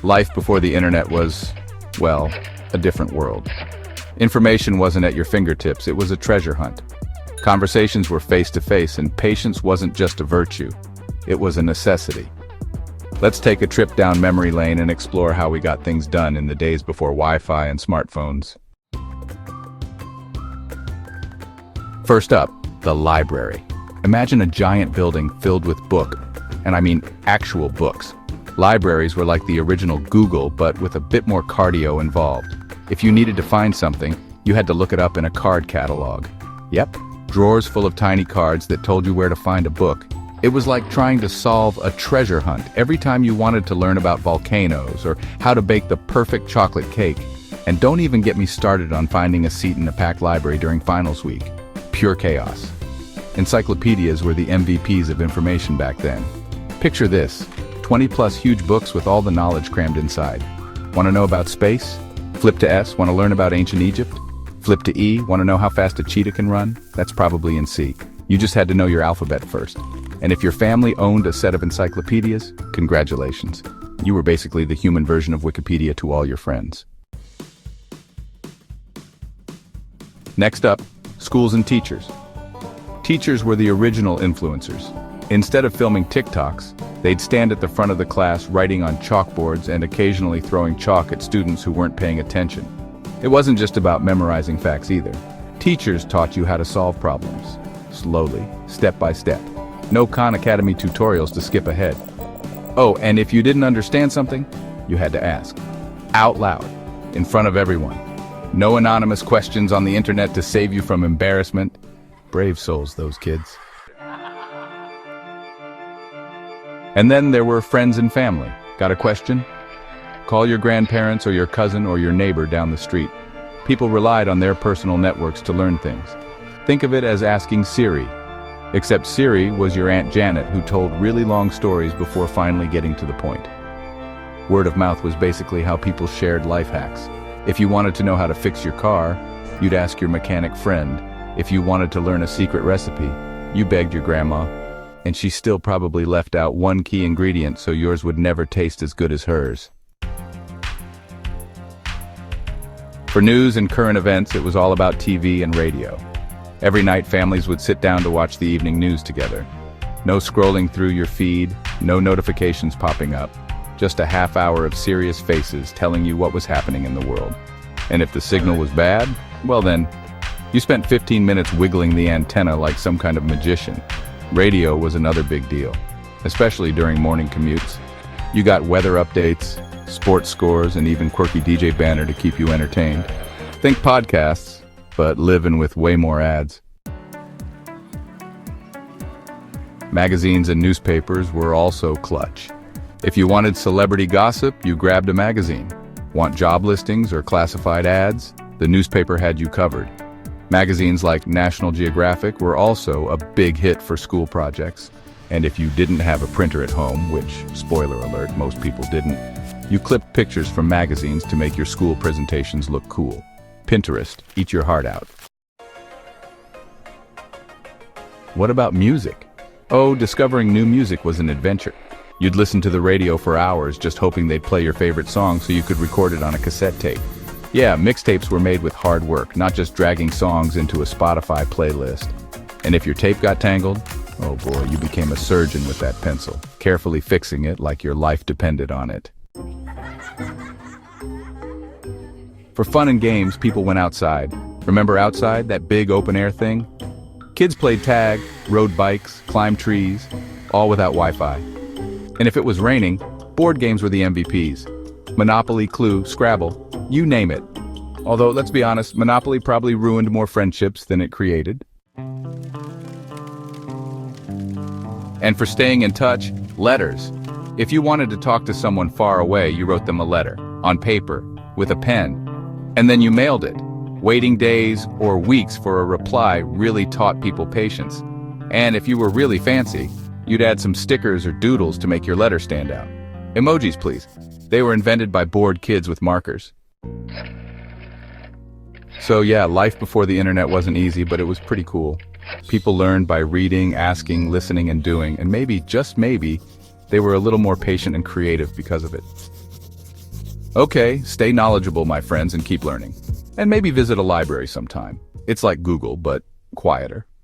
Life before the internet was, well, a different world. Information wasn't at your fingertips, it was a treasure hunt. Conversations were face-to-face, and patience wasn't just a virtue, it was a necessity. Let's take a trip down memory lane and explore how we got things done in the days before Wi-Fi and smartphones. First up, the library. Imagine a giant building filled with and I mean actual books. Libraries were like the original Google, but with a bit more cardio involved. If you needed to find something, you had to look it up in a card catalog. Yep, drawers full of tiny cards that told you where to find a book. It was like trying to solve a treasure hunt every time you wanted to learn about volcanoes or how to bake the perfect chocolate cake. And don't even get me started on finding a seat in a packed library during finals week. Pure chaos. Encyclopedias were the MVPs of information back then. Picture this, 20+ huge books with all the knowledge crammed inside. Want to know about space? Flip to S, want to learn about ancient Egypt? Flip to E, want to know how fast a cheetah can run? That's probably in C. You just had to know your alphabet first. And if your family owned a set of encyclopedias, congratulations. You were basically the human version of Wikipedia to all your friends. Next up, schools and teachers. Teachers were the original influencers. Instead of filming TikToks, they'd stand at the front of the class writing on chalkboards and occasionally throwing chalk at students who weren't paying attention. It wasn't just about memorizing facts either. Teachers taught you how to solve problems, slowly, step by step. No Khan Academy tutorials to skip ahead. Oh, and if you didn't understand something, you had to ask. Out loud, in front of everyone. No anonymous questions on the internet to save you from embarrassment. Brave souls, those kids. And then there were friends and family. Got a question? Call your grandparents or your cousin or your neighbor down the street. People relied on their personal networks to learn things. Think of it as asking Siri. Except Siri was your Aunt Janet who told really long stories before finally getting to the point. Word of mouth was basically how people shared life hacks. If you wanted to know how to fix your car, you'd ask your mechanic friend. If you wanted to learn a secret recipe, you begged your grandma, and she still probably left out one key ingredient so yours would never taste as good as hers. For news and current events, it was all about TV and radio. Every night, families would sit down to watch the evening news together. No scrolling through your feed, no notifications popping up. Just a half hour of serious faces telling you what was happening in the world. And if the signal was bad, well then, you spent 15 minutes wiggling the antenna like some kind of magician. Radio was another big deal, especially during morning commutes. You got weather updates, sports scores, and even quirky DJ banner to keep you entertained. Think podcasts, but living with way more ads. Magazines and newspapers were also clutch. If you wanted celebrity gossip, you grabbed a magazine. Want job listings or classified ads? The newspaper had you covered. Magazines like National Geographic were also a big hit for school projects. And if you didn't have a printer at home, which, spoiler alert, most people didn't, you clipped pictures from magazines to make your school presentations look cool. Pinterest, eat your heart out. What about music? Oh, discovering new music was an adventure. You'd listen to the radio for hours just hoping they'd play your favorite song so you could record it on a cassette tape. Yeah, mixtapes were made with hard work, not just dragging songs into a Spotify playlist. And if your tape got tangled, oh boy, you became a surgeon with that pencil, carefully fixing it like your life depended on it. For fun and games, people went outside. Remember outside, that big open-air thing? Kids played tag, rode bikes, climbed trees, all without Wi-Fi. And if it was raining, board games were the MVPs. Monopoly, Clue, Scrabble, you name it. Although, let's be honest, Monopoly probably ruined more friendships than it created. And for staying in touch, letters. If you wanted to talk to someone far away, you wrote them a letter, on paper, with a pen, and then you mailed it. Waiting days or weeks for a reply really taught people patience. And if you were really fancy, you'd add some stickers or doodles to make your letter stand out. Emojis, please. They were invented by bored kids with markers. So yeah, life before the internet wasn't easy, but it was pretty cool. People learned by reading, asking, listening, and doing, and maybe, just maybe, they were a little more patient and creative because of it. Okay, stay knowledgeable, my friends, and keep learning. And maybe visit a library sometime. It's like Google, but quieter.